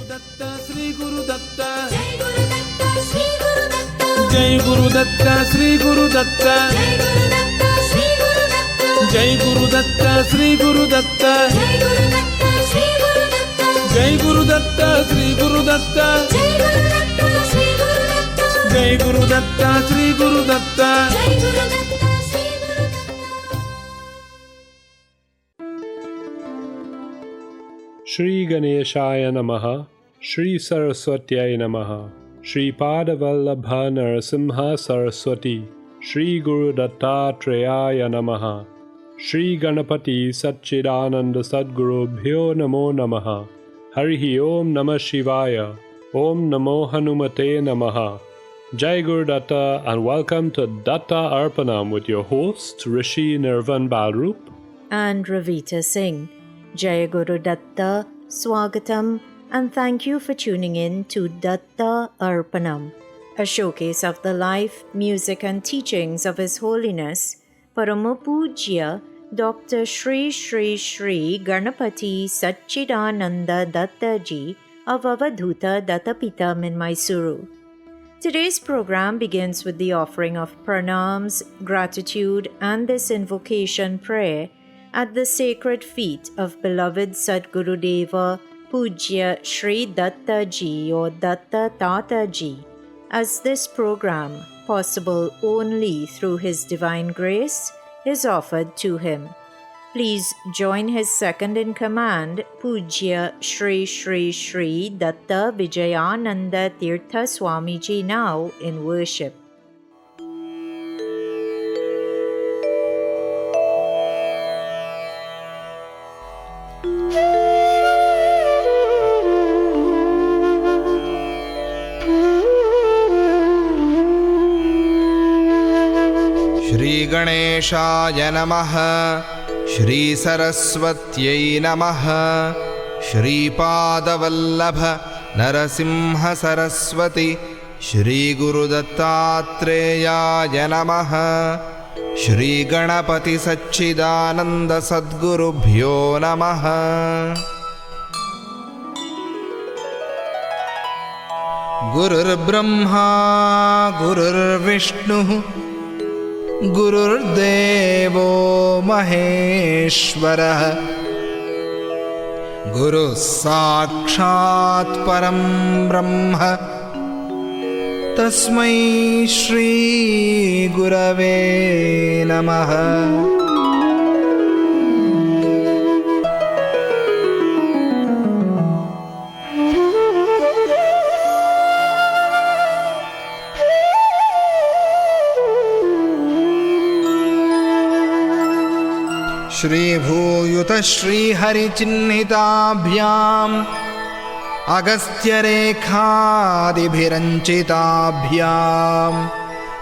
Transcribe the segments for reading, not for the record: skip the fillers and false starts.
Datta Sri Guru Datta Jai Guru Datta Sri Guru Datta Jai Guru Datta Sri Guru Datta Jai Guru Datta Sri Guru Datta Jai Guru Datta Sri Guru Datta. Shri Ganeshaya Namaha, Shri Saraswatyaya Namaha, Shri Padavallabha Narasimha Saraswati, Shri Guru Dattatreya Namaha, Shri Ganapati Satchidananda Sadgurubhyo Namo Namaha, Harihi Om Namah Shivaya, Om Namo Hanumate Namaha. Jai Guru Datta and welcome to Datta Arpanam with your host Rishi Nirvan Balrup and Ravita Singh. Jai Guru Datta, Swagatam, and thank you for tuning in to Datta Arpanam, a showcase of the life, music and teachings of His Holiness Paramapujya Dr. Shri Shri Shri Ganapati Satchidananda Datta Ji of Avadhuta Dattapitam in Mysuru. Today's program begins with the offering of pranams, gratitude and this invocation prayer at the sacred feet of beloved Sadguru Deva Pujya Shri Datta Ji or Datta Tata Ji, as this program, possible only through His divine grace, is offered to him. Please join his second-in-command, Pujya Shri Shri Shri Datta Vijayananda Tirtha Swamiji now in worship. Shri Ganeshaya Namaha, Shri Saraswatyai Namaha, Shri Padavallabha Narasimha Saraswati, Shri Guru Dattatreya Namaha, Shri Ganapati Satchidananda Sadgurubhyo Namaha. Gurur Brahma Gurur Vishnu Gururdevo Maheshwarah, Guru Sakshat Param Brahma, Tasmai Shri Gurave Namaha. Shri Bhuyuta Shri Hari Chinnhitabhyam Agastya Rekhadibhiranchitabhyam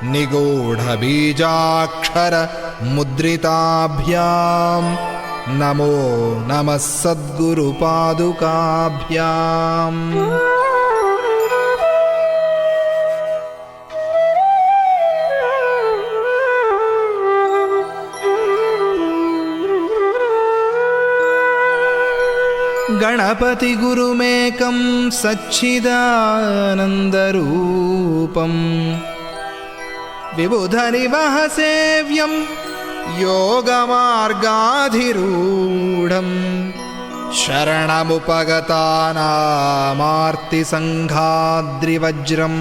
Nigodha Bijakshara Mudritabhyam Namo Namah Sadguru Padukabhyam. Ganapati Gurumekam Satchidanandarupam Vibhudharivahasevyam Yogamargadhirudham Sharanamupagatanam Sanghadrivajram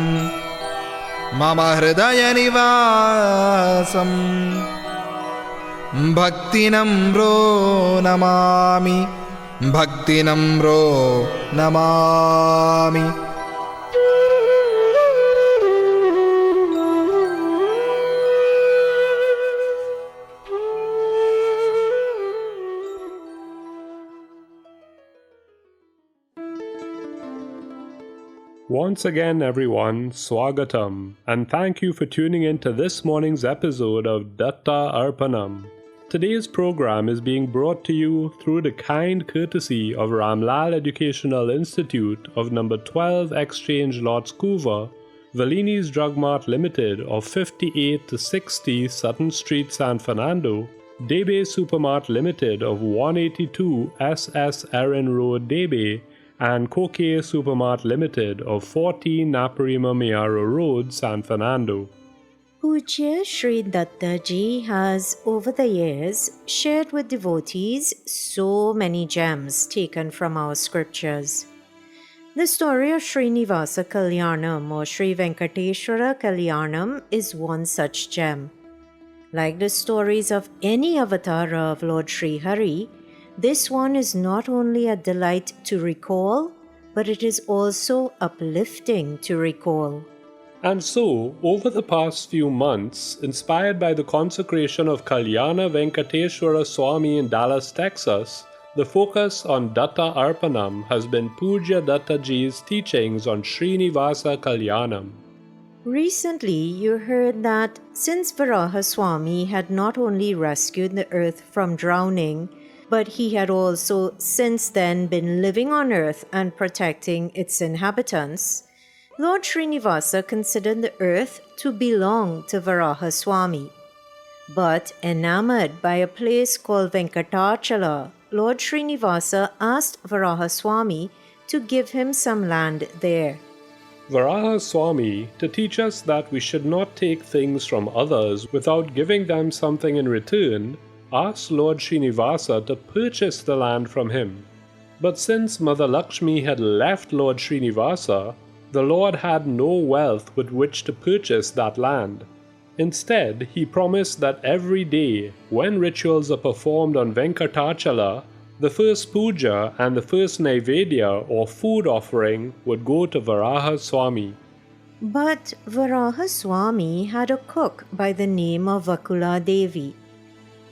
Mama Hridaya Nivasam Bhaktinamro Namami Bhakti Namro Namami. Once again, everyone, Swagatam, and thank you for tuning in to this morning's episode of Datta Arpanam. Today's program is being brought to you through the kind courtesy of Ramlal Educational Institute of number 12 Exchange Lots Couva, Valini's Drug Mart Limited of 58 to 60 Sutton Street, San Fernando, Debe Supermart Limited of 182 SS Erin Road, Debe, and Koke Supermart Limited of 14 Naparima Mayaro Road, San Fernando. Pujya Sri Datta Ji has, over the years, shared with devotees so many gems taken from our scriptures. The story of Srinivasa Kalyanam or Sri Venkateshwara Kalyanam is one such gem. Like the stories of any avatar of Lord Sri Hari, this one is not only a delight to recall, but it is also uplifting to recall. And so, over the past few months, inspired by the consecration of Kalyana Venkateshwara Swami in Dallas, Texas, the focus on Datta Arpanam has been Pujya Datta Ji's teachings on Srinivasa Kalyanam. Recently, you heard that since Varaha Swami had not only rescued the earth from drowning, but he had also since then been living on earth and protecting its inhabitants, Lord Srinivasa considered the earth to belong to Varaha Swami. But enamored by a place called Venkatachala, Lord Srinivasa asked Varaha Swami to give him some land there. Varaha Swami, to teach us that we should not take things from others without giving them something in return, asked Lord Srinivasa to purchase the land from him. But since Mother Lakshmi had left Lord Srinivasa, the Lord had no wealth with which to purchase that land. Instead, he promised that every day, when rituals are performed on Venkatachala, the first puja and the first naivedya or food offering would go to Varaha Swami. But Varaha Swami had a cook by the name of Vakula Devi.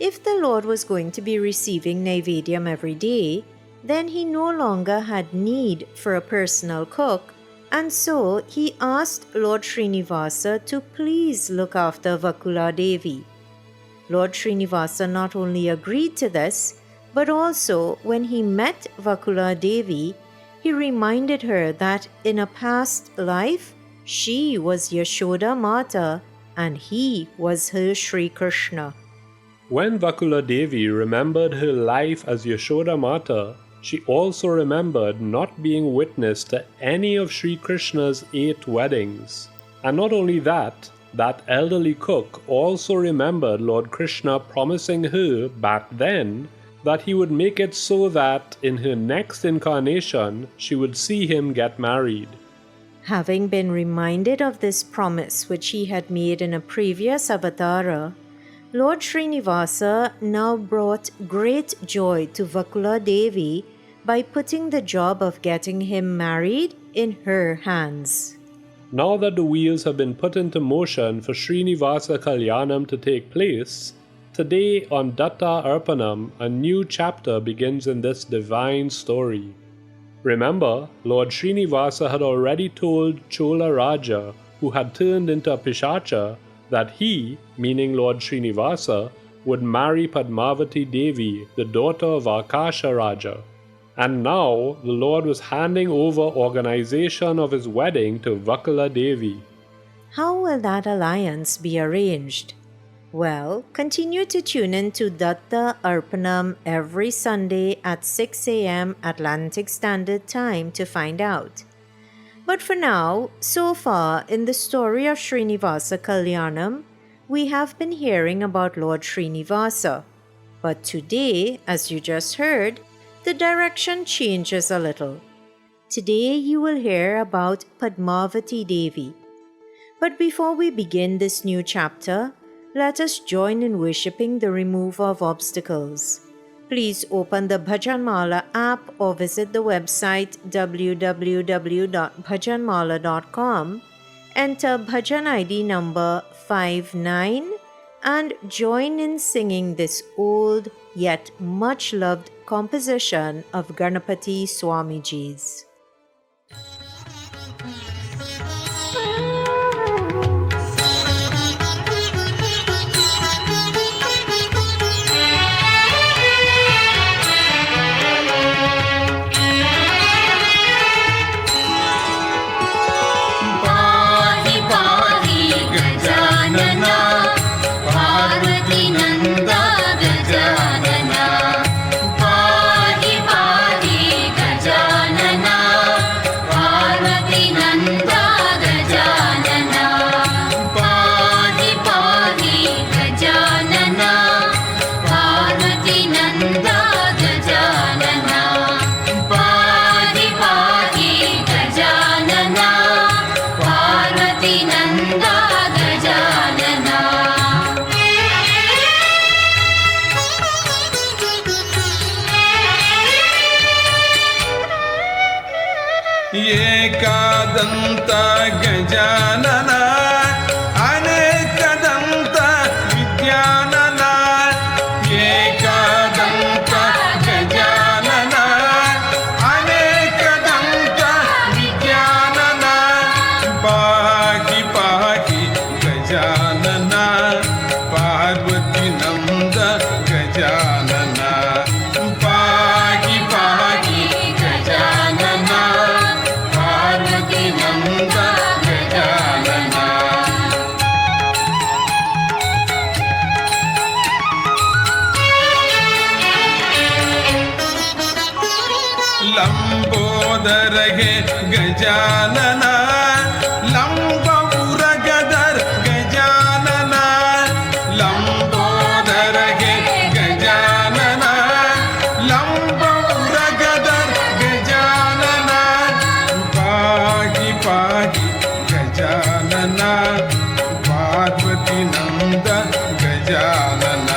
If the Lord was going to be receiving naivedyam every day, then he no longer had need for a personal cook, and so he asked Lord Srinivasa to please look after Vakula Devi. Lord Srinivasa not only agreed to this, but also when he met Vakula Devi, he reminded her that in a past life, she was Yashoda Mata and he was her Sri Krishna. When Vakula Devi remembered her life as Yashoda Mata, she also remembered not being witness to any of Sri Krishna's 8 weddings. And not only that, that elderly cook also remembered Lord Krishna promising her back then that he would make it so that in her next incarnation she would see him get married. Having been reminded of this promise which he had made in a previous avatara, Lord Srinivasa now brought great joy to Vakula Devi by putting the job of getting him married in her hands. Now that the wheels have been put into motion for Srinivasa Kalyanam to take place, today on Datta Arpanam, a new chapter begins in this divine story. Remember, Lord Srinivasa had already told Chola Raja, who had turned into a Pishacha, that he, meaning Lord Srinivasa, would marry Padmavati Devi, the daughter of Akasha Raja. And now the Lord was handing over organization of his wedding to Vakula Devi. How will that alliance be arranged? Well, continue to tune in to Datta Arpanam every Sunday at 6 a.m. Atlantic Standard Time to find out. But for now, so far in the story of Srinivasa Kalyanam, we have been hearing about Lord Srinivasa. But today, as you just heard, the direction changes a little. Today you will hear about Padmavati Devi. But before we begin this new chapter, let us join in worshipping the removal of obstacles. Please open the Bhajanmala app or visit the website www.bhajanmala.com, enter Bhajan ID number 59 and join in singing this old yet much loved composition of Ganapati Swamiji's. Gajana ఏకాదంత Gajanana అనేకదంత విద్యానన ఏకాదంత Gajanana అనేకదంత విద్యానన పాకి పాకి గజానన పార్వతి నంద గజానన పాకి పాకి గజానన పార్వతి నంద గజానన लंबोदर हे गजानन लंबपुरगदर गजानन लंबोदर हे गजानन लंबपुरगदर गजानन पाहि पाहि गजानन पार्वती नंद गजानन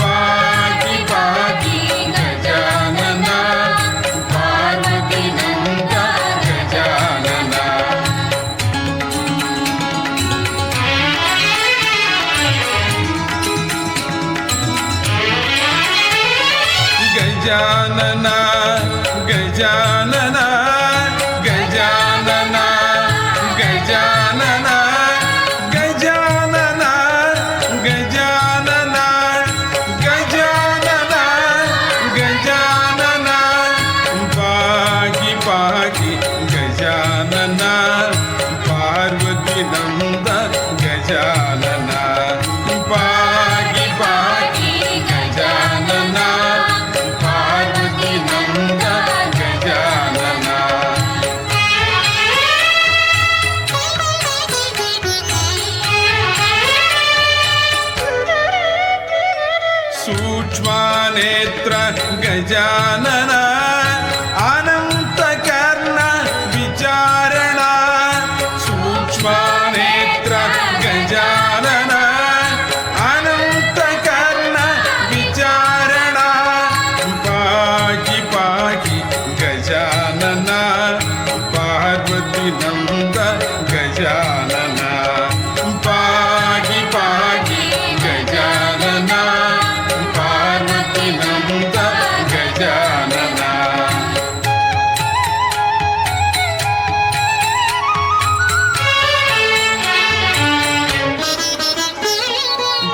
पाहि पाहि गजानन पार्वती नंद गजानन गजानन गजानन गजानन गजानन गजानन गजानन गजानन गजानन पाहि पाहि गजानन पार्वती नंद गजानन पाहि पाहि गजानन पार्वती नंद गजानन सूक्ष्मनेत्र गजानन अनन्तकर्ण विचारण सूक्ष्मनेत्र गजानन अनन्तकर्ण विचारण पाहि पाहि गजानन पार्वती नंद गजानन पाहि पाहि गजानन पार्वती नंद गजानन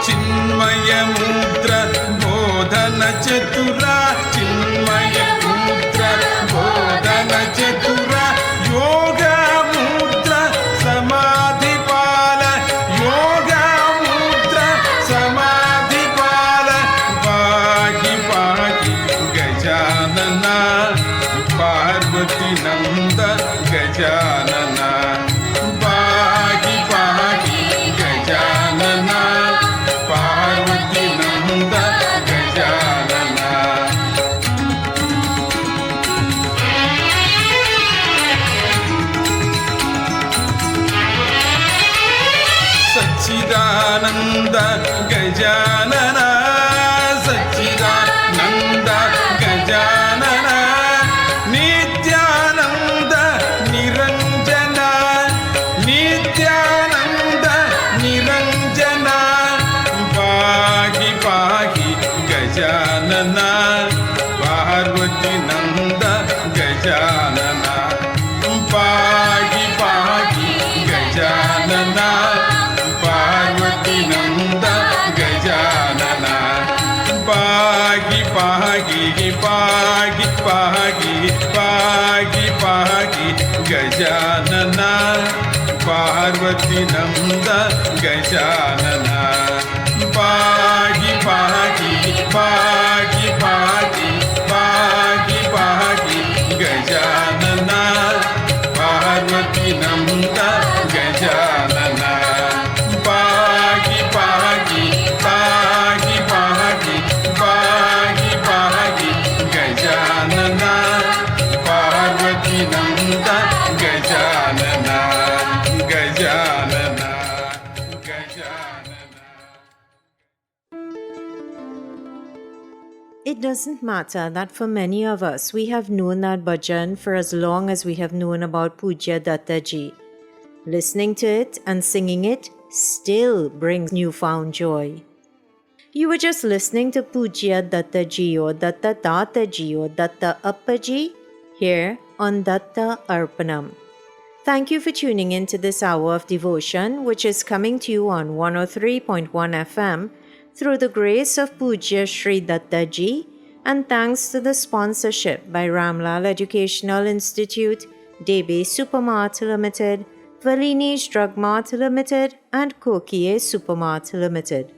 चिन्मय मुद्र बोधन चतुरा चिन्मय मुद्र बोधन चतुरा योग मुद्र समाधि पाल योग मुद्र समाधि पाल पाहि पाहि गजानन पार्वती नंद गजानन पाहि पाहि गजानन पार्वती नंद गजानन सच्चिदानंद गजानन सच्चिदानंद गजानन नित्यानंद निरंजन नित्यानंद निरंजन पाहि पाहि गजानन पार्वती नंद गजानन पाहि पाहि गजानन पार्वती नंद गजानन पाहि पाहि पाहि पाहि पाहि पाहि गजानन पार्वती नंद गजानन पाहि पाहि पाहि पाहि पाहि पाहि गजानन पार्वती नंद गजानन पाहि पाहि पाहि पाहि पाहि पाहि गजानन पार्वती नंद Gajanan Gajanan Gajanan doesn't matter that for many of us we have known that bhajan for as long as we have known about Pujya Dattaji. Listening to it and singing it still brings newfound joy. You were just listening to Pujya Dattaji or Datta Dataji or Datta Appaji here on Datta Arpanam. Thank you for tuning in to this hour of devotion, which is coming to you on 103.1 FM through the grace of Pujya Sri Dattaji and thanks to the sponsorship by Ramlal Educational Institute, Debe Supermart Limited, Valini's Drug Mart Limited and Kokie Supermart Limited.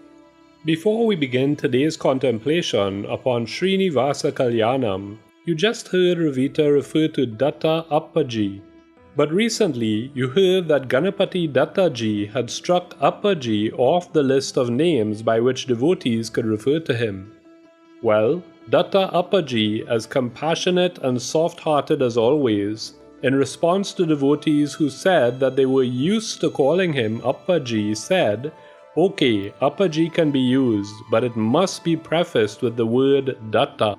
Before we begin today's contemplation upon Srinivasa Kalyanam, you just heard Ravita refer to Datta Appaji. But recently, you heard that Ganapati Dattaji had struck Appaji off the list of names by which devotees could refer to him. Well, Datta Appaji, as compassionate and soft-hearted as always, in response to devotees who said that they were used to calling him Appaji, said, "Okay, Appaji can be used, but it must be prefaced with the word Datta."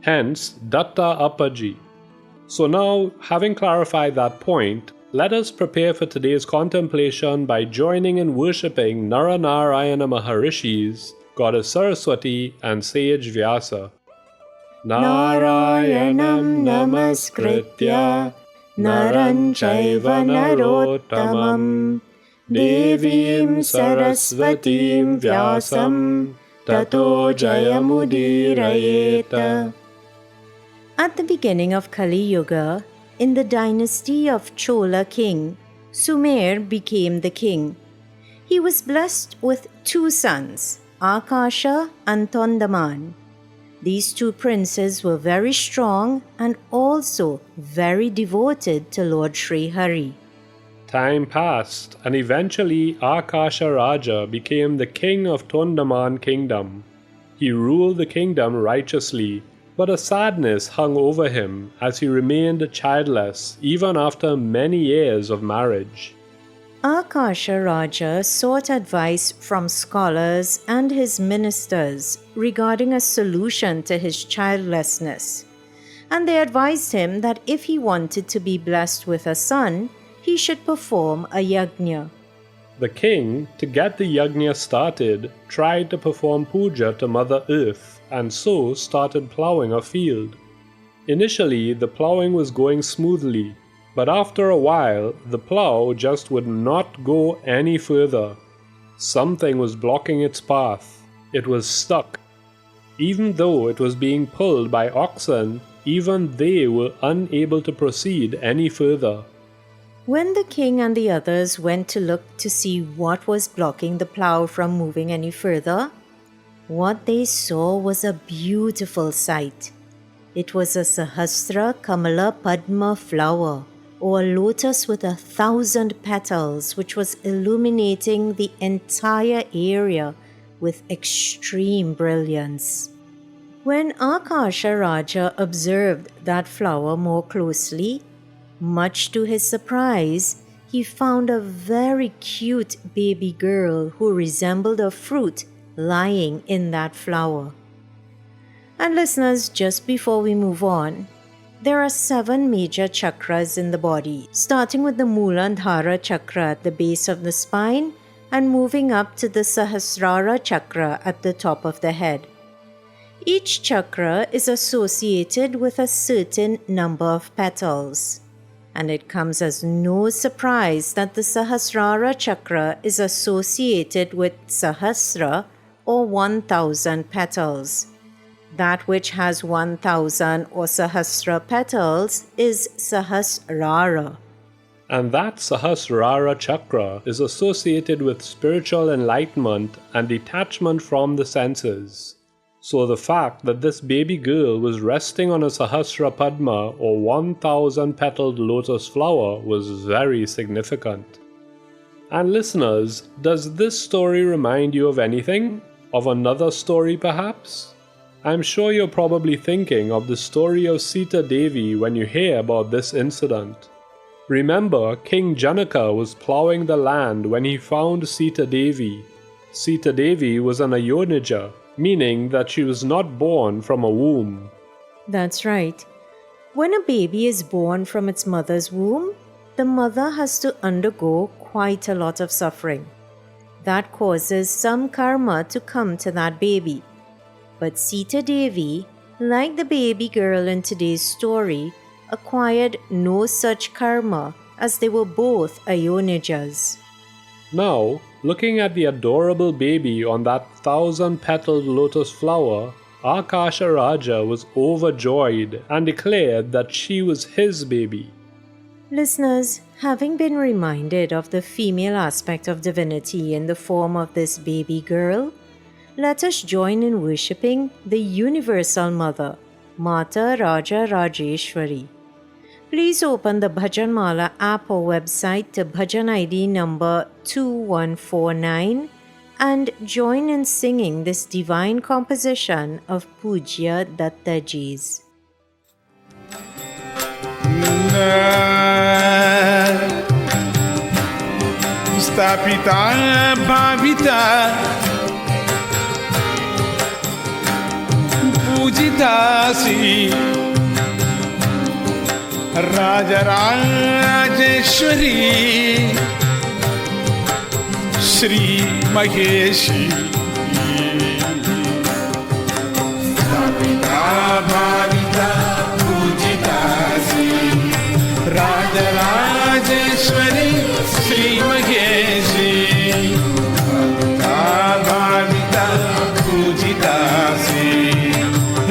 Hence, Datta Appaji. So now, having clarified that point, let us prepare for today's contemplation by joining in worshipping Naranarayana Maharishis, Goddess Saraswati and Sage Vyasa. Narayanam namaskritya naran chaiva narottamam devim saraswatim vyasam tato jayamudirayeta. At the beginning of Kali Yuga, in the dynasty of Chola king, Sumer became the king. He was blessed with 2 sons, Akasha and Tondaman. These 2 princes were very strong and also very devoted to Lord Sri Hari. Time passed, and eventually Akasha Raja became the king of Tondaman kingdom. He ruled the kingdom righteously, but a sadness hung over him as he remained childless even after many years of marriage. Akasha Raja sought advice from scholars and his ministers regarding a solution to his childlessness, and they advised him that if he wanted to be blessed with a son, he should perform a yajna. The king, to get the yajna started, tried to perform puja to Mother Earth and so started ploughing a field. Initially, the ploughing was going smoothly, but after a while, the plough just would not go any further. Something was blocking its path. It was stuck. Even though it was being pulled by oxen, even they were unable to proceed any further. When the king and the others went to look to see what was blocking the plough from moving any further, what they saw was a beautiful sight. It was a Sahasra Kamala Padma flower, or a lotus with 1,000 petals, which was illuminating the entire area with extreme brilliance. When Akasha Raja observed that flower more closely, much to his surprise, he found a very cute baby girl who resembled a fruit lying in that flower. And listeners, just before we move on, there are 7 major chakras in the body, starting with the Muladhara chakra at the base of the spine and moving up to the Sahasrara chakra at the top of the head. Each chakra is associated with a certain number of petals. And it comes as no surprise that the Sahasrara chakra is associated with Sahasra or 1,000 petals. That which has 1,000 or Sahasra petals is Sahasrara. And that Sahasrara chakra is associated with spiritual enlightenment and detachment from the senses. So the fact that this baby girl was resting on a Sahasra Padma or 1,000 petaled lotus flower was very significant. And listeners, does this story remind you of anything? Of another story perhaps? I'm sure you're probably thinking of the story of Sita Devi when you hear about this incident. Remember, King Janaka was ploughing the land when he found Sita Devi. Sita Devi was an Ayodhya, meaning that she was not born from a womb. That's right. When a baby is born from its mother's womb, the mother has to undergo quite a lot of suffering. That causes some karma to come to that baby. But Sita Devi, like the baby girl in today's story, acquired no such karma as they were both Ayonijas. Now, looking at the adorable baby on that 1,000-petaled lotus flower, Akasha Raja was overjoyed and declared that she was his baby. Listeners, having been reminded of the female aspect of divinity in the form of this baby girl, let us join in worshipping the Universal Mother, Mata Raja Rajeshwari. Please open the Bhajanmala app or website to Bhajan ID number 2149 and join in singing this divine composition of Pujya Dattaji's. Stapita bhavita pujitasi Rajarajeshwari Shri Maheshi Stapita bhavita pujitasi Rajarajeshwari Shri Maheshi Bhavita Pujitasi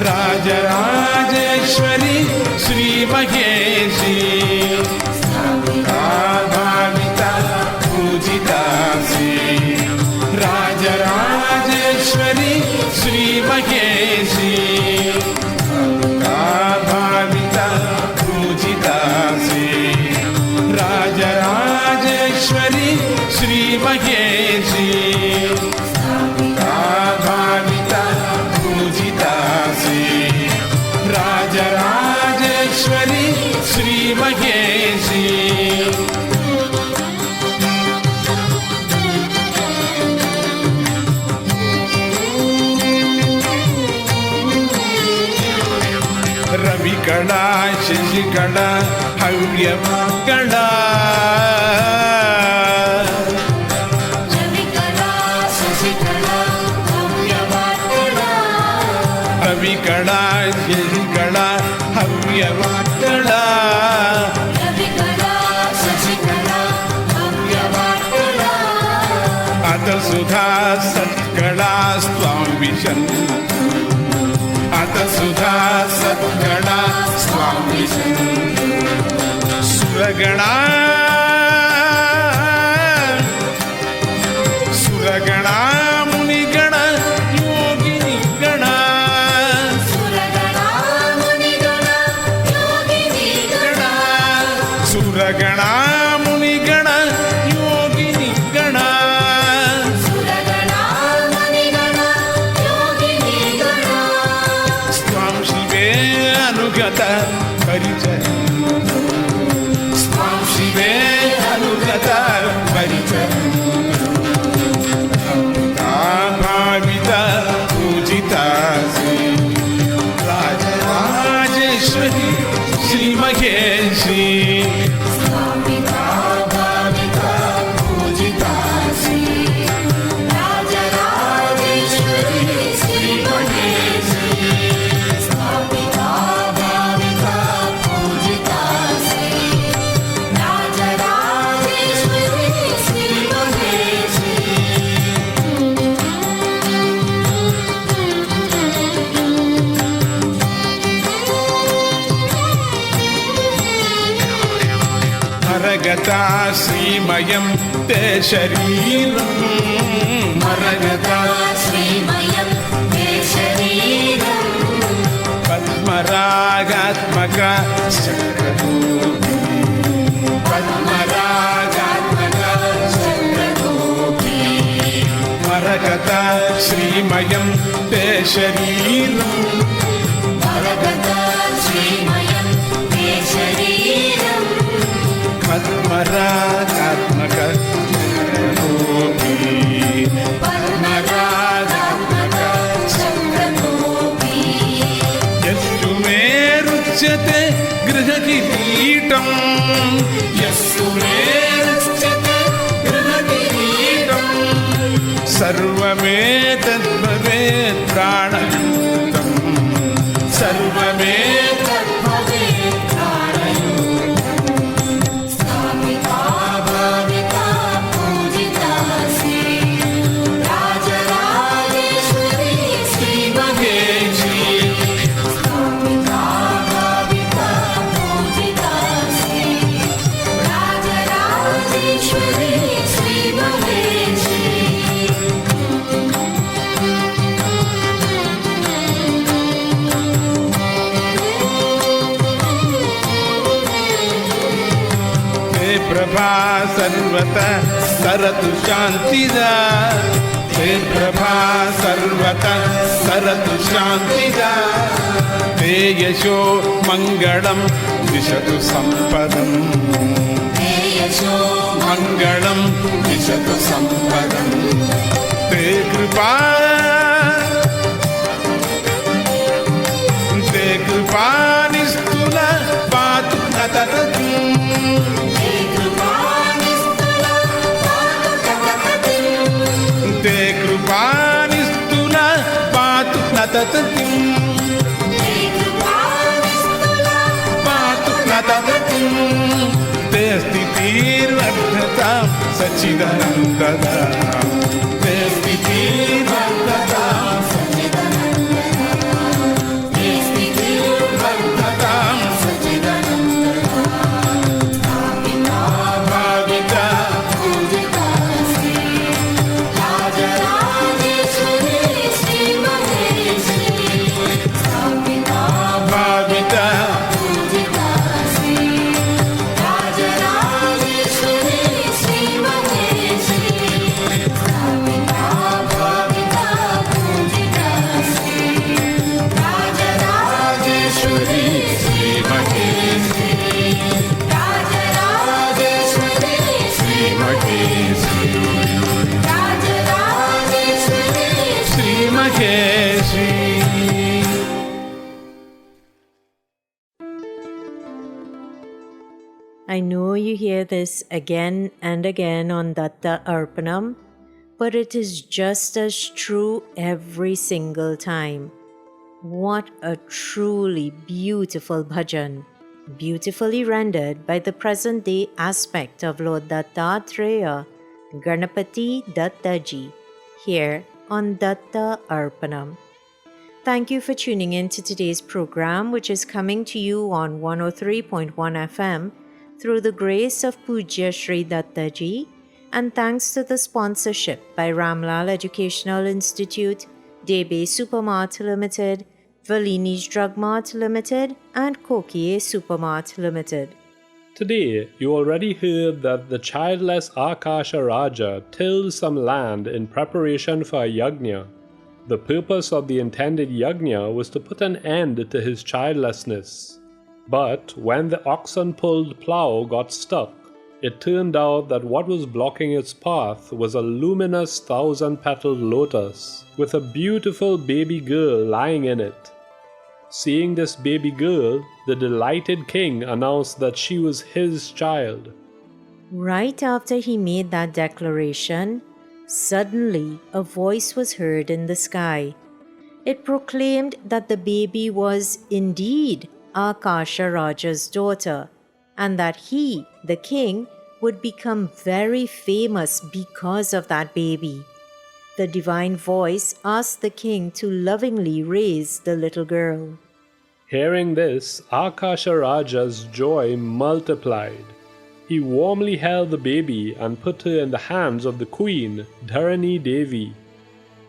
Rajarajeshwari Shri Maheshi Bhavita Pujitasi Rajarajeshwari Shri Maheshi Bhavita Pujitasi Rajarajeshwari Shri Maheshi Bhavita Pujitasi Rajarajeshwari Shri Maheshi Ravikala Shashikala Havyavakala Ravikala Shashikala Havyavakala Ata Sudha Satkala Swam Vishan Ata Sudha Satkala Swam Vishan Suragana Suragana Munigana Yogini Gana Suragana Munigana Yogini Gana Suragana Munigana Yogini Gana Suragana Munigana Yogini Gana Swam Shive Anugata Parichaya Swam Shive Anugata Parichaya Bhavita Pujitasi Rajarajeshwari Shri Maheshi Bhavita Pujitasi Rajarajeshwari Shri Maheshi Bhavita Pujitasi Rajarajeshwari Shri Maheshi Maragata Srimayam Te Shariram Maragata Srimayam Te Shariram Padmaragatmaka Chakradopi Padmaragatmaka Chakradopi Maragata Srimayam Te Shariram Maragata Srimayam Te Shariram Padmaragatmaka Chakradopi Padmaragatmaka गृहकिरीटं यस्तु मे रक्षते गृहकिरीटं सर्वमेतद्भवेत् प्राणयुक्तं सर्वमेतद्भवेत् प्राणयुक्तं स्थापिता भाविता पूजिता श्री राजराजेश्वरी श्रीमहेश्वरी स्थापिता भाविता पूजिता श्री राजराजेश्वरी श्रीमहेश्वरी प्रभा सर्वतः सरतु शान्तिदा ते प्रभा सर्वतः सरतु शान्तिदा ते यशो मङ्गलं दिशतु सम्पदम् ते यशो मङ्गलं दिशतु सम्पदम् ते कृपानिस्तुल पातु नततम् ते कृपानिस्तुल पातु नततम् पातु नततम् ते स्थितिर्वर्धतां सच्चिदानन्ददा ते स्थितिर्वर्धतां सच्चिदानन्ददा ते स्थितिर्वर्धतां सच्चिदानन्ददा स्थापिता भाविता पूजिता श्री राजराजेश्वरी श्रीमहेश्वरी स्थापिता भाविता पूजिता श्री राजराजेश्वरी श्रीमहेश्वरी स्थापिता भाविता पूजिता Shri Rajrajeshwari श्रीमहेश्वरी Rajrajeshwari श्रीमहेश्वरी Rajrajeshwari श्रीमहेश्वरी I know you hear this again and again on Datta Arpanam, but it is just as true every single time. What a truly beautiful bhajan, beautifully rendered by the present-day aspect of Lord Dattatreya, Ganapati Dattaji, here on Datta Arpanam. Thank you for tuning in to today's program, which is coming to you on 103.1 FM through the grace of Pujya Sri Dattaji, and thanks to the sponsorship by Ramlal Educational Institute, Debe Supermart Limited, Valini's Drug Mart Limited, and Kokie Supermart Limited. Today, you already heard that the childless Akasha Raja tilled some land in preparation for a yajna. The purpose of the intended yajna was to put an end to his childlessness. But when the oxen-pulled plough got stuck, it turned out that what was blocking its path was a luminous 1,000-petaled lotus with a beautiful baby girl lying in it. Seeing this baby girl, the delighted king announced that she was his child. Right after he made that declaration, suddenly a voice was heard in the sky. It proclaimed that the baby was indeed Akasha Raja's daughter, and that he, the king, would become very famous because of that baby. The divine voice asked the king to lovingly raise the little girl. Hearing this, Akasha Raja's joy multiplied. He warmly held the baby and put her in the hands of the queen, Dharani Devi.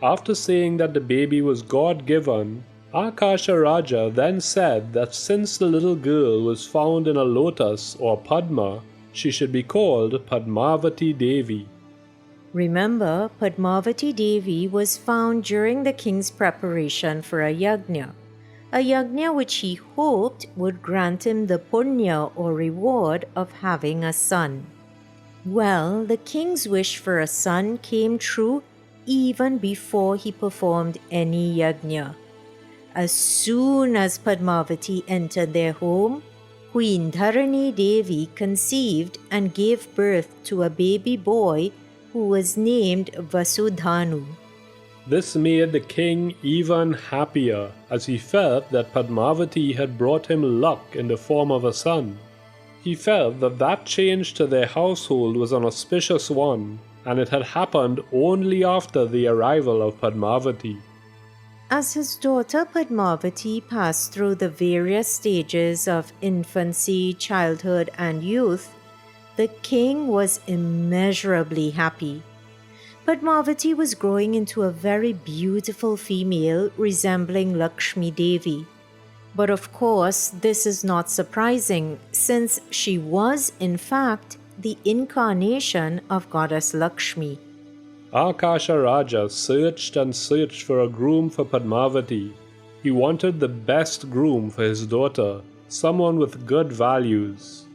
After saying that the baby was God-given, Akasha Raja then said that since the little girl was found in a lotus or Padma, she should be called Padmavati Devi. Remember, Padmavati Devi was found during the king's preparation for a yajna which he hoped would grant him the punya or reward of having a son. Well, the king's wish for a son came true even before he performed any yajna. As soon as Padmavati entered their home, Queen Dharani Devi conceived and gave birth to a baby boy who was named Vasudhanu. This made the king even happier, as he felt that Padmavati had brought him luck in the form of a son. He felt that that change to their household was an auspicious one, and it had happened only after the arrival of Padmavati. As his daughter Padmavati passed through the various stages of infancy, childhood, and youth, the king was immeasurably happy. Padmavati was growing into a very beautiful female resembling Lakshmi Devi. But of course, this is not surprising, since she was, in fact, the incarnation of Goddess Lakshmi. Akasha Raja searched and searched for a groom for Padmavati. He wanted the best groom for his daughter, someone with good values.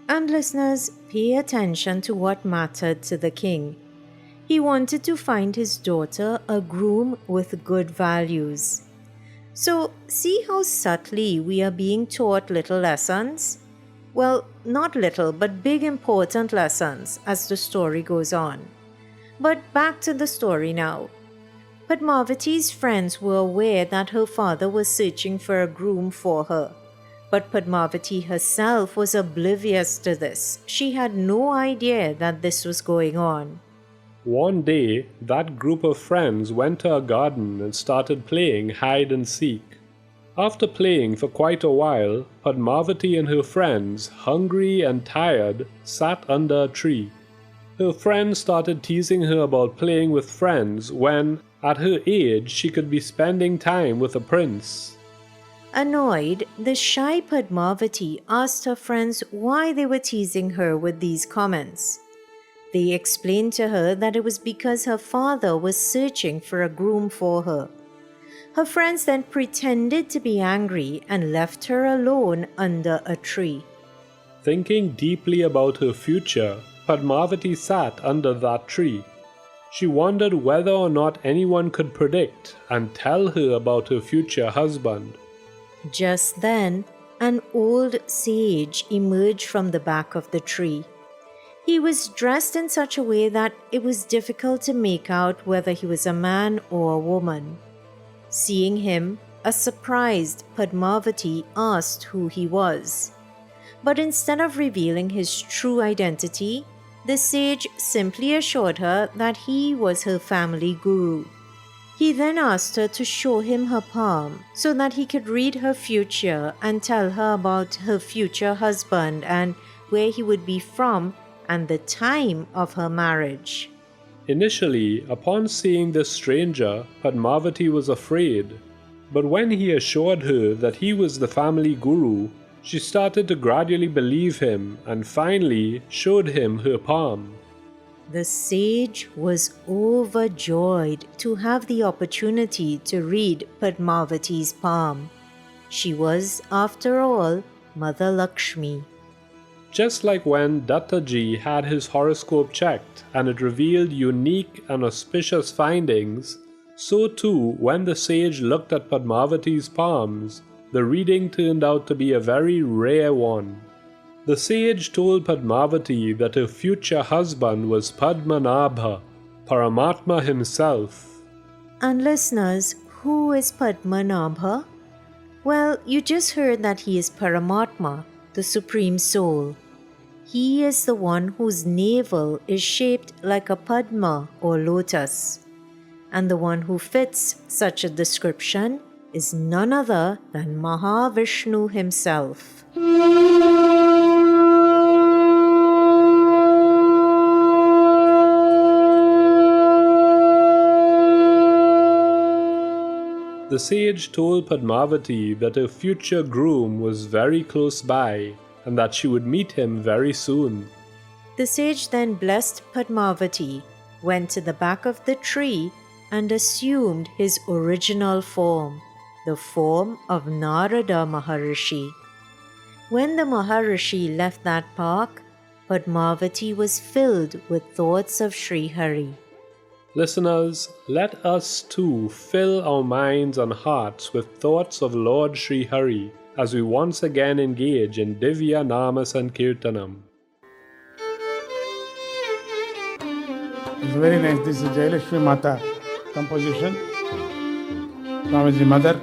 And listeners, pay attention to what mattered to the king. He wanted to find his daughter a groom with good values. So, see how subtly we are being taught little lessons? Well, not little, but big important lessons as the story goes on. But back to the story now. Padmavati's friends were aware that her father was searching for a groom for her. But Padmavati herself was oblivious to this. She had no idea that this was going on. One day, that group of friends went to a garden and started playing hide and seek. After playing for quite a while, Padmavati and her friends, hungry and tired, sat under a tree. Her friends started teasing her about playing with friends when, at her age, she could be spending time with a prince. Annoyed, the shy Padmavati asked her friends why they were teasing her with these comments. They explained to her that it was because her father was searching for a groom for her. Her friends then pretended to be angry and left her alone under a tree. Thinking deeply about her future, Padmavati sat under that tree. She wondered whether or not anyone could predict and tell her about her future husband. Just then, an old sage emerged from the back of the tree. He was dressed in such a way that it was difficult to make out whether he was a man or a woman. Seeing him, a surprised Padmavati asked who he was. But instead of revealing his true identity, the sage simply assured her that he was her family guru. He then asked her to show him her palm so that he could read her future and tell her about her future husband and where he would be from and the time of her marriage. Initially, upon seeing this stranger, Padmavati was afraid. But when he assured her that he was the family guru, she started to gradually believe him and finally showed him her palm. The sage was overjoyed to have the opportunity to read Padmavati's palm. She was, after all, Mother Lakshmi. Just like when Dattaji had his horoscope checked and it revealed unique and auspicious findings, so too when the sage looked at Padmavati's palms, the reading turned out to be a very rare one. The sage told Padmavati that her future husband was Padmanabha, Paramatma himself. And listeners, who is Padmanabha? Well, you just heard that he is Paramatma, the Supreme Soul. He is the one whose navel is shaped like a Padma or lotus. And the one who fits such a description is none other than Mahavishnu himself. The sage told Padmavati that her future groom was very close by and that she would meet him very soon. The sage then blessed Padmavati, went to the back of the tree, and assumed his original form, the form of Narada Maharishi. When the Maharishi left that park, Padmavati was filled with thoughts of Sri Hari. Listeners, let us too fill our minds and hearts with thoughts of Lord Sri Hari as we once again engage in Divya Nama Sankirtanam. It's very nice. This is Jayalakshmi Mata composition. Swamiji Mother.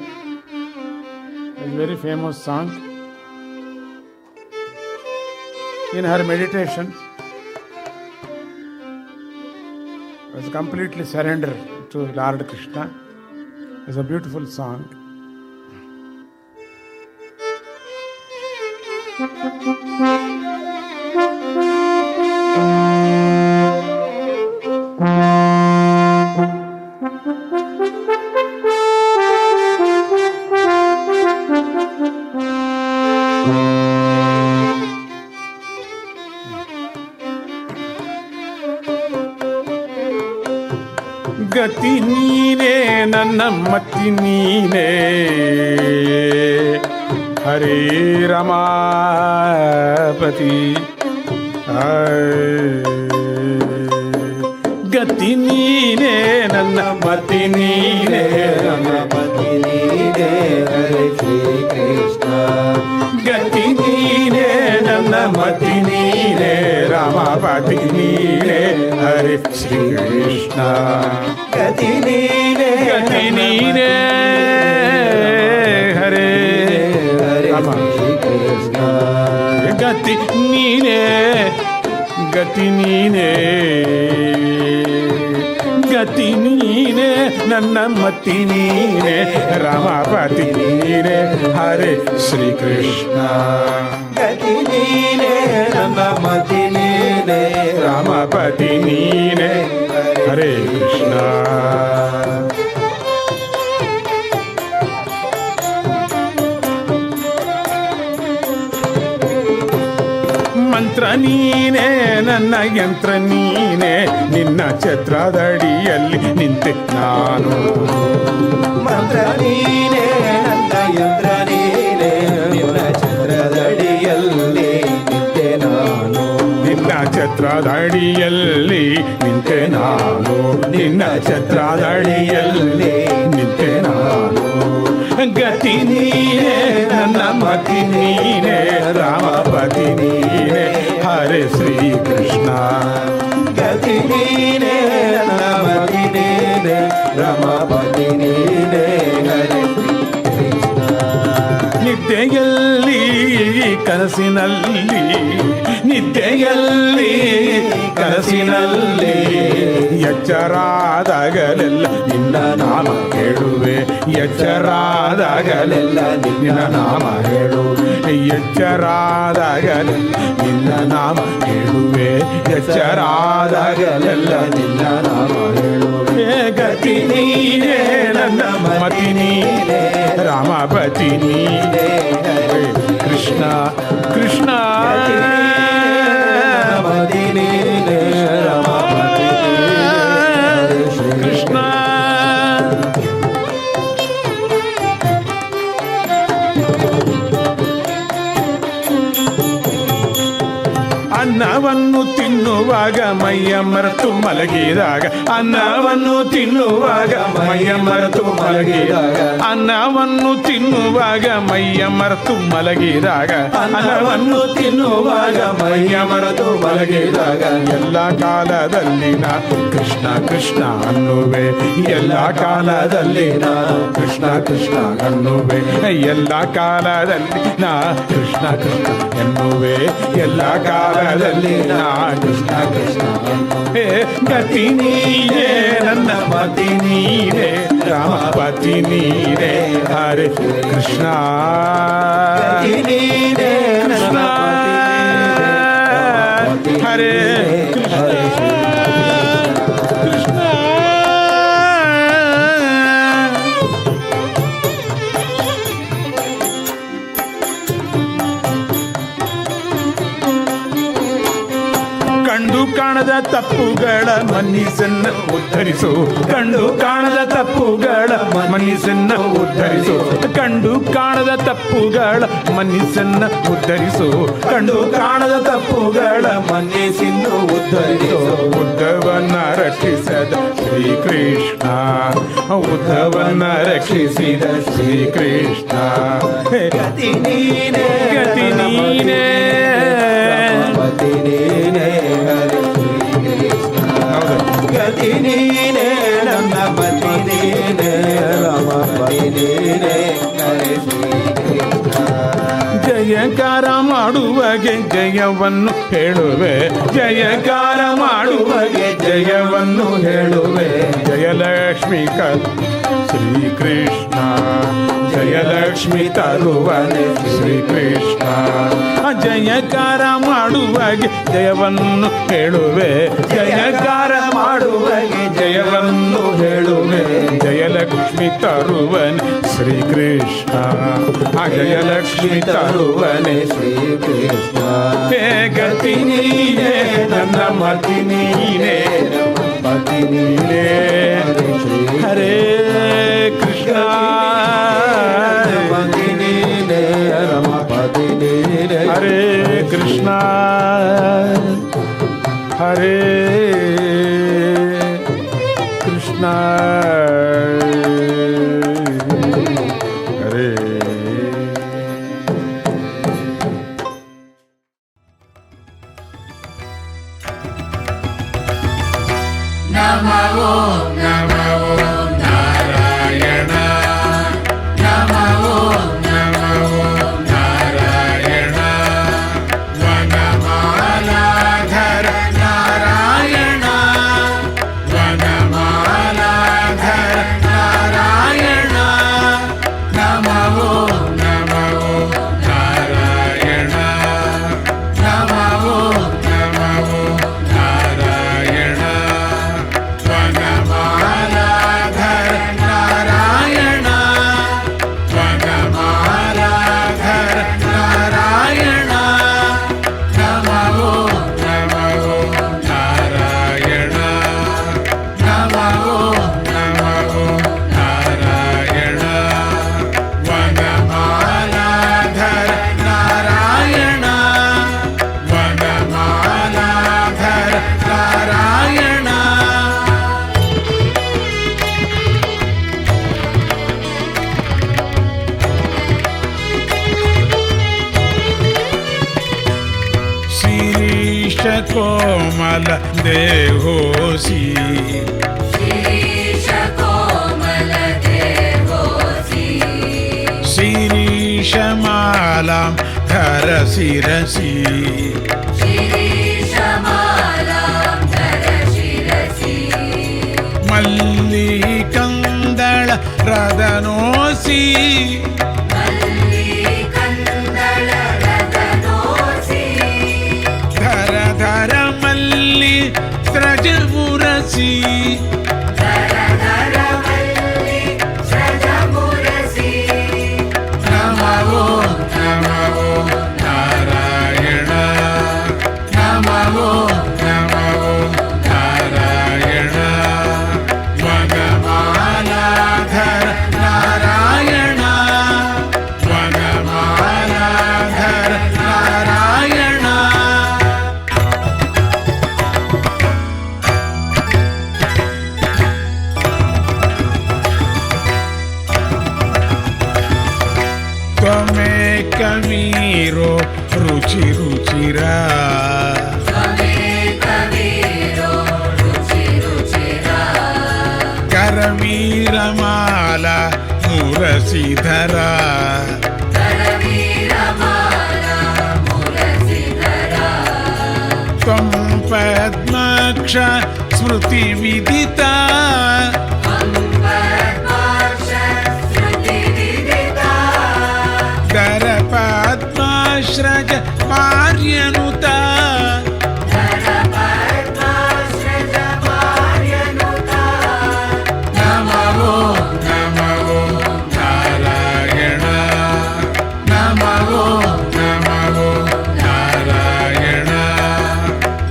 It's a very famous song. In her meditation, was completely surrendered to Lord Krishna. It's a beautiful song. ಗತಿ ನೀನೇ ನನ್ನ ಮತಿ ನೀನೇ ಹರೇ ರಮಾಪತಿ ಗತಿ ನೀನೇ ನನ್ನ ಮತಿ ನೀನೇ ರಮಾಪತಿ ನೀನೇ ಹರೇ ಶ್ರೀ ಕೃಷ್ಣ ಗತಿ ನೀನೇ ನನ್ನ ಮತಿ ನೀನೇ ರಮಾಪತಿ ನೀನೇ ಹರೇ ಶ್ರೀ ಕೃಷ್ಣ ಗತಿ ನೀನೇ ಹರೇ ರಾಮ ಶ್ರೀ ಕೃಷ್ಣ ಗತಿ ನೀನೇ ಗತಿ ನೀನೇ ಗತಿ ನೀನೇ ನನ್ನ ಮತಿ ನೀನೇ ರಾಮಪತಿ ನೀನೇ ಹರೇ ಶ್ರೀ ಕೃಷ್ಣ ಗತಿ ನೀನೇ ನನ್ನ ಮತಿ ನೀನೇ ರಾಮಪತಿ ನೀನೇ ಹರೇ ಕೃಷ್ಣ ಮಂತ್ರ ನೀನೇ ನನ್ನ ಯಂತ್ರ ನೀನೇ ನಿನ್ನ ಛತ್ರದಡಿಯಲ್ಲಿ ನಿಂತೆ ನಾನು ಮಂತ್ರ ನೀನೇ ನನ್ನ ಯಂತ್ರ ನೀನೇ ನಿನ್ನ ಛತ್ರದಡಿಯಲ್ಲಿ ನಿಂತೆ ನಾನು ನಿನ್ನ ಛತ್ರದಡಿಯಲ್ಲಿ ನಿಂತೆ ನಾನು ನಿನ್ನ ಛತ್ರದಡಿಯಲ್ಲಿ ನಿಂತೆ ನಾನು ಗತಿ ನೀನೇ ನನ್ನ ಮತಿ ನೀನೇ ರಾಮಪತಿ ನೀನೇ ಹರೇ ಶ್ರೀ ಕೃಷ್ಣ ಗತಿ ನೀನೇ ನನ್ನ ಮತಿ ನೀನೇ ರಾಮಪತಿ ನೀನೇ ಹರೇ ಶ್ರೀ ಕೃಷ್ಣ ನಿದ್ದೆಯಲ್ಲಿ ಕನಸಿನಲ್ಲಿ ನಿದ್ದೆಯಲ್ಲಿ ಕನಸಿನಲ್ಲಿ ಎಚ್ಚರಾದಾಗಲೆಲ್ಲ ನಿನ್ನ ನಾಮ ಹೇಳುವೆ ಎಚ್ಚರಾದಾಗಲೆಲ್ಲ ನಿನ್ನ ನಾಮ ಹೇಳುವೆ ಎಚ್ಚರಾದಾಗಲೆಲ್ಲ ನಿನ್ನ ನಾಮ ಹೇಳುವೆ ಎಚ್ಚರಾದಾಗಲೆಲ್ಲ ನಿನ್ನ ನಾಮ ಹೇಳುವೆ ಗತಿ ನೀನೇ ನನ್ನ ಮತಿ ನೀನೇ ರಾಮಪತಿ ನೀನೇ ಕೃಷ್ಣ ಕೃಷ್ಣ ಮತಿ ನೀನೇ ರಾಮಪತಿ ಕೃಷ್ಣ ಅನ್ನವನ್ನು ತಿನ್ನುವಾಗ ಮೈಯ ಮರೆತು ಮಲಗಿದಾಗ ಅನ್ನವನ್ನು ತಿನ್ನುವಾಗ ಮೈಯ ಮರೆತು ಮಲಗಿದಾಗ ಅನ್ನವನ್ನು ತಿನ್ನುವಾಗ ಮೈಯ ಮರೆತು ಮಲಗಿದಾಗ ಅನ್ನವನ್ನು ತಿನ್ನುವಾಗ ಮೈಯ ಮರೆತು ಮಲಗಿದಾಗ ಎಲ್ಲ ಕಾಲದಲ್ಲಿ ನಾ ಕೃಷ್ಣ ಕೃಷ್ಣ ಅನ್ನುವೆ ಎಲ್ಲ ಕಾಲದಲ್ಲಿ ನಾ ಕೃಷ್ಣ ಕೃಷ್ಣ ಅನ್ನುವೆ ಎಲ್ಲ ಕಾಲದಲ್ಲಿ ನಾ ಕೃಷ್ಣ ಕೃಷ್ಣ ಎನ್ನುವೆ ಎಲ್ಲ ಕಾಲದಲ್ಲಿ ನಾ ಕೃಷ್ಣ ಕೃಷ್ಣ ಗತಿ ನೀನೇ ನನ್ನ ಮತಿ ನೀನೇ ರಾಮಪತಿ ನೀನೇ ಹರೇ ಕೃಷ್ಣ ನೀನೇ ಕೃಷ್ಣ ಹರೇ ಕೃಷ್ಣ ಕಂಡು ಕಾಣದ ತಪ್ಪುಗಳ ಮನ್ನಿಸನ್ನ ಉದ್ಧರಿಸು, ಕಂಡು ಕಾಣದ ತಪ್ಪುಗಳ ಮನ್ನಿಸನ್ನ ಉದ್ಧರಿಸು, ಕಂಡು ಕಾಣದ ತಪ್ಪುಗಳ ಮನ್ನಿಸನ್ನ ಉದ್ಧರಿಸು, ಕಂಡು ಕಾಣದ ತಪ್ಪುಗಳ ಮನ್ನಿಸಿನ್ನು ಉದ್ಧರಿಸು. ಉದ್ಧವನ್ನ ರಕ್ಷಿಸದ ಶ್ರೀಕೃಷ್ಣ, ಉದ್ಧವನ್ನ ರಕ್ಷಿಸಿದ ಶ್ರೀಕೃಷ್ಣ, ಗತಿ ನೀನೇ, ಗತಿ ನೀನೇ, ಗತಿ ನೀನೇ, ಗತಿ ನೀನೇ, ನಮ್ಮ ಪತಿ ನೀನೇ, ರಮಪತಿ ನೀನೇ, ಹರೇ ಶ್ರೀಕೃಷ್ಣ. ಜಯಕಾರ ಮಾಡುವಗೆ ಜಯವನ್ನು ಹೇಳುವೆ, ಜಯಕಾರ ಮಾಡುವಗೆ ಜಯವನ್ನು ಹೇಳುವೆ, ಜಯಲಕ್ಷ್ಮಿ ಶ್ರೀಕೃಷ್ಣ, ಜಯಲಕ್ಷ್ಮಿ ತರುವನೆ ಶ್ರೀಕೃಷ್ಣ. ಜಯಕಾರ ಮಾಡುವಾಗೆ ಜಯವನ್ನು ಹೇಳುವೆ, ಜಯಕಾರ ಮಾಡುವಾಗೆ ಜಯವನ್ನು ಹೇಳುವೆ, ಜಯಲಕ್ಷ್ಮಿ ತರುವನೆ ಶ್ರೀಕೃಷ್ಣ, ಜಯಲಕ್ಷ್ಮಿ ತರುವನೆ ಶ್ರೀಕೃಷ್ಣ. ಹೇ ಗತಿ ನೀನೇ, ನನ್ನ ಮತಿ ನೀನೇ, ಪತಿ ನೀನೇ, ಹರೇ ಕೃಷ್ಣ, ಪತಿ ನೀನೇ, ರಮಪತಿ ನೀನೇ, ಹರೇ ಕೃಷ್ಣ, ಹರೇ ಕೃಷ್ಣ, ಹರೇ. ನಮೋ ನಮೋ ನಾರಾಯಣ, ನಮೋ ನಮೋ ನಾರಾಯಣ, ವನಮಾಲಾಧರ ನಾರಾಯಣ, ವನಮಾಲಾಧರ ನಾರಾಯಣ, ನಮೋ ನಮೋ ನಾರಾಯಣ, ನಮೋ ನಮೋ ನಾರಾಯಣ, ವನಮಾಲಾಧರ ನಾರಾಯಣ, ವನಮಾಲಾಧರ ನಾರಾಯಣ, ನಮೋ ನಮೋ ನಾರಾಯಣ, ನಮೋ ನಮೋ ನಾರಾಯಣ, ವನಮಾಲಾಧರ ನಾರಾಯಣ, ವನಮಾಲಾಧರ ನಾರಾಯಣ. ಶ್ರೀಶ ಕೋಮಲ ದೇಹೋಸಿ, ಶ್ರೀಶ ಕೋಮಲ ದೇವೋಸಿ, ಶಿರೀಶ ಮಾಲಾಂ ಧರ ಶಿರಸಿ, ಶಿರೀಶ ಮಾಲಾಂ ಧರ ಶಿರಸಿ, ಮಲ್ಲಿಕಂದಳ ರದನೋಸಿ, ಮಲ್ಲಿಕಂದಳ ರತನೋಸಿ, ಧರ ಧರ ಮಲ್ಲಿ ಸ್ರಜಮುರಸಿ, ಧರ ಧರ ಮಲ್ಲಿ ಸೃಜಮುರಸಿ, ನಮೋ ನಮೋ ನಾರಾಯಣ, ನಮೋ ನಮೋ ನಾರಾಯಣ, ವನಮಾಲಾಧರ ನಾರಾಯಣ, ವನಮಾಲಾಧರ ನಾರಾಯಣ. ತ್ವಮೇಕ ವೀರೋ ರುಚಿ ರುಚಿರ, ತ್ವಮೇಕ ವೀರೋ ರುಚಿ ರುಚಿರ, ಕರವೀರಮಾಲಾ ಮುರಸಿಧರ, ಕರವೀರಮಾಲಾ ಮುರಸಿಧರ, ತ್ವಂ ಪದ್ಮಾಕ್ಷ ಸ್ಮೃತಿ ವಿದಿತ, ಪದ್ಮಾಕ್ಷ ಸ್ಮೃತಿ ವಿದಿತ, ದರ ಪದ್ಮಾಶ್ರಜ ಮಾರ್ಯನುತ, ಧರ ಪದ್ಮಾಶ್ರಜ ಮಾರ್ಯನುತ, ನಮೋ ನಮೋ ನಾರಾಯಣ, ನಮೋ ನಮೋ ನಾರಾಯಣ,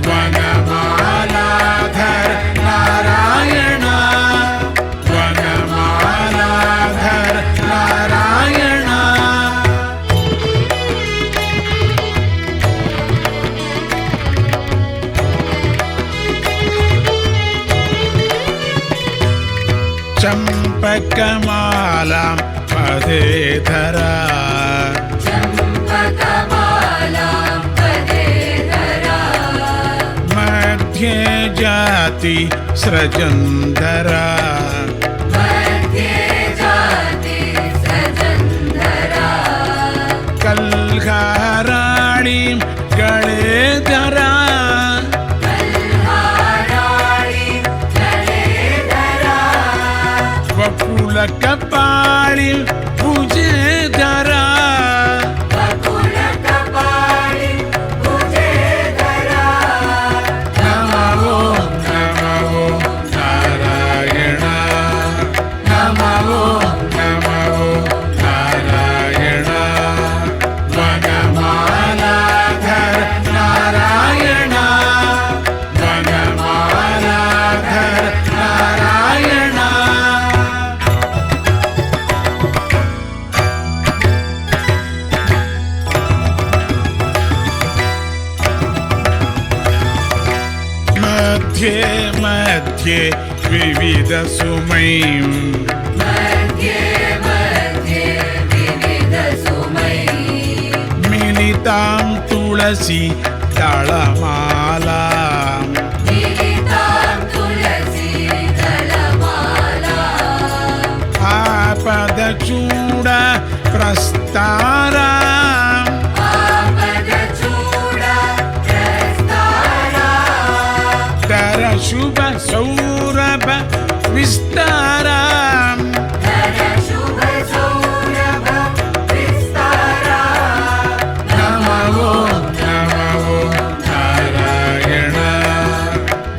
ವನಮಾಲಾಧರ चम्पकमालां पदे धरा चम्पकमालां पदे धरा मध्ये जाति स्रजन्धरा मध्ये जाति सजन्धरा कल्हाराणीं गळे धरा कल्हाराणीं गळे धरा वकुलकपाणीं भुजे धरा वकुलकपाणीं भुजे धरा नमो नमो नारायण नमो नमो नारायण वनमालाधर नारायण वनमालाधर नारायण मध्ये मध्ये विविधसुमयीं मध्ये मध्ये विविधसुमयी मिलितां तुलसी दलमालां मिलितां तुलसी दलमाला आपदचूड प्रस्तारां आपदचूड प्रस्तारा दरशुभ सौरभ विस्तारां धरशुभ सौरभ विस्तारा नमो नमो नारायण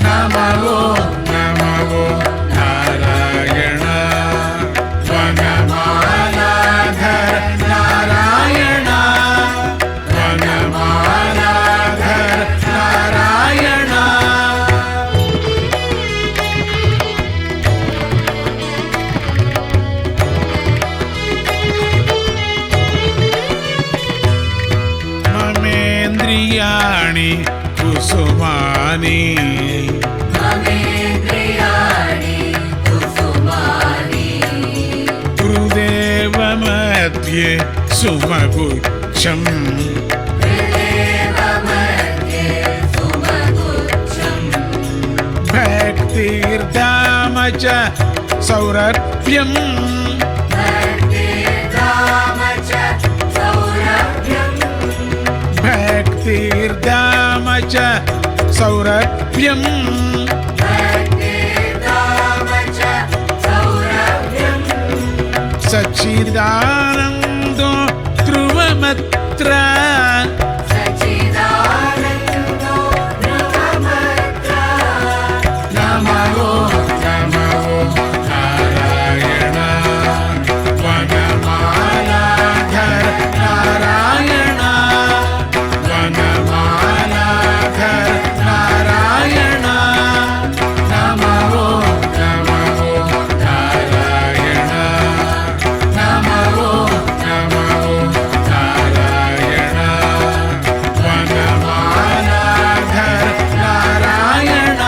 नमो नमो नारायण वनमालाधर नारायण वनमालाधर नारायण ममेन्द्रियाणि कुसुमानि ममेन्द्रियाणि कुसुमानि गुरुदेव मध्ये सुमगुच्छम् हृदेव मध्ये सुमगुच्छम् भक्तिर्धाम च सौरभ्यम् भक्तिर्धाम च सौरभ्यम् भक्तिर्धाम च सौरभ्यम् भक्तिर्धाम च सौरभ्यम् सच्चिदानन्दो ध्रुवमत्र सच्चिदानन्दो ध्रुवमत्र नमो नमो नारायण वनमालाधर नारायण वनमालाधर नारायण नमो नमो नारायण नमो नमो नारायण वनमालाधर नारायण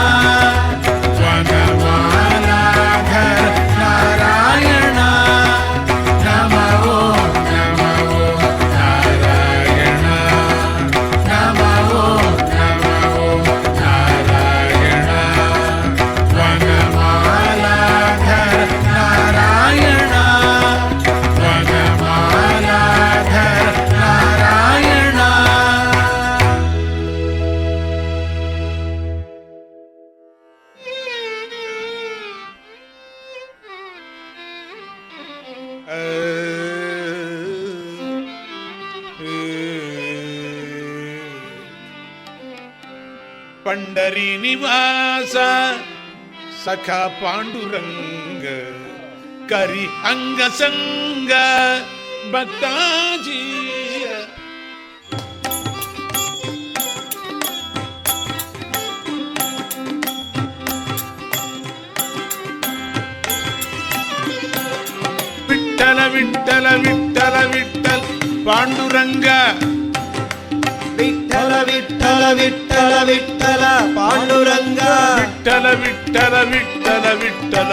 वनमालाधर नारायण नमो नमो नारायण नमो नमो नारायण वनमालाधर नारायण वनमालाधर नारायण पंढरी निवास सखा पांडुरंग करी अंग संग भक्ताजी Vitthal Vitthal Vitthal Vitthal Pandurang Vitthal Vitthal Vitthal Vitthal Pandurang Vitthal Vitthal Vitthal Vitthal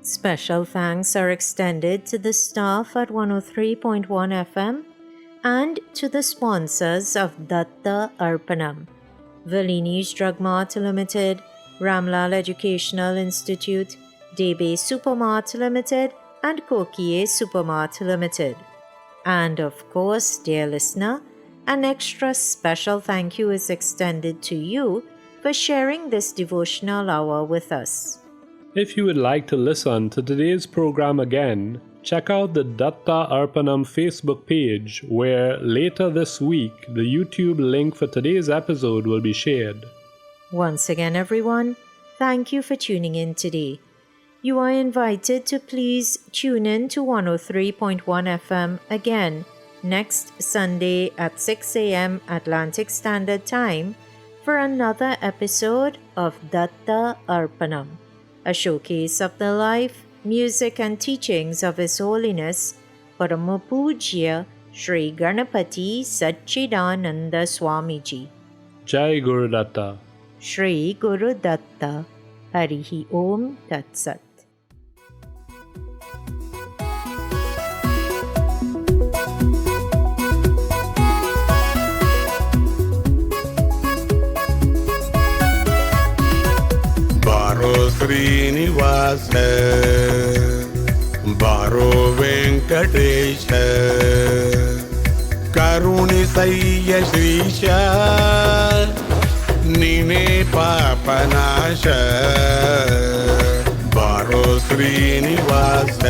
Special thanks are extended to the staff at 103.1 FM and to the sponsors of Datta Arpanam, Valini's Drug Mart Limited, Ramlal Educational Institute, Debe Supermart Limited, and Kokie Supermart Limited. And of course, dear listener, an extra special thank you is extended to you for sharing this devotional hour with us. If you would like to listen to today's program again, check out the Datta Arpanam Facebook page, where later this week the YouTube link for today's episode will be shared. Once again, everyone, thank you for tuning in today. You are invited to please tune in to 103.1 FM again next Sunday at 6 a.m. Atlantic Standard Time for another episode of Datta Arpanam, a showcase of the life, music and teachings of His Holiness Paramapujya Sri Ganapati Satchidananda Swamiji. Jai Guru Datta. Shri Guru Datta. Harihi Om Tat Sat. Srinivas Baro Venkatesh Karuni Sayya Shrisha Nine Papanasha Baro Srinivas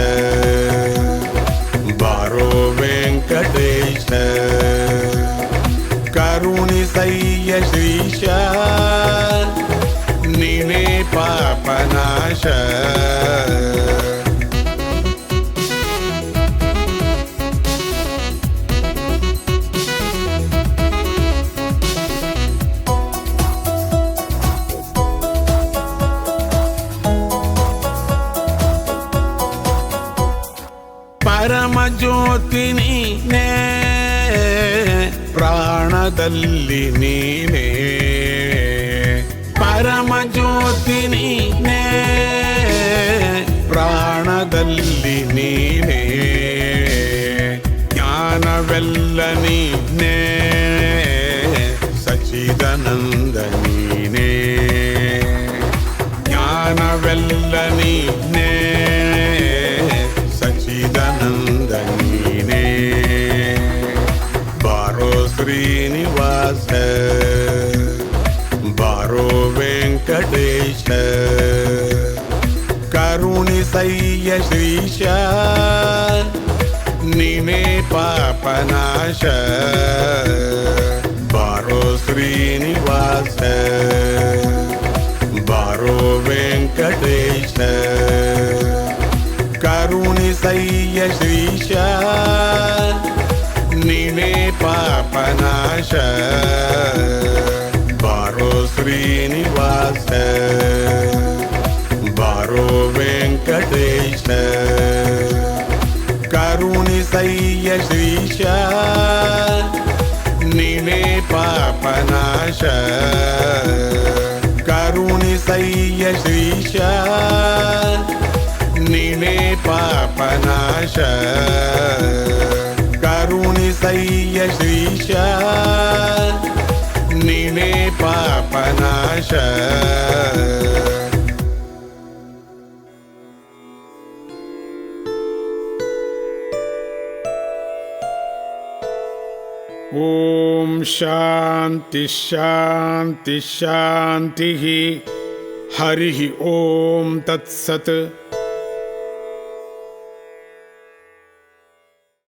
Baro Venkatesh Karuni Sayya Shrisha Nine Papanasha Paramajyoti neene Pranadalli neene Paramajyoti neene Pranadalli neene Jnanavella neene Sachidananda neene Jnanavella neene Sachidananda neene Baro Srinivas Baro Venkatesh Karuni Sayya Shrisha Nine Papanasha Baro Srinivas Baro Venkatesh Karuni Sayya Shrisha Nine Papanasha Baro Srinivas Baro Venkatesh Karuni Sayya Shrisha Nine Papanasha Karuni Sayya Shrisha Nine Papanasha Karuni Sayya Shrisha Nine Papanasha Om Shanti Shanti Shanti Harihi Om Tat Sat.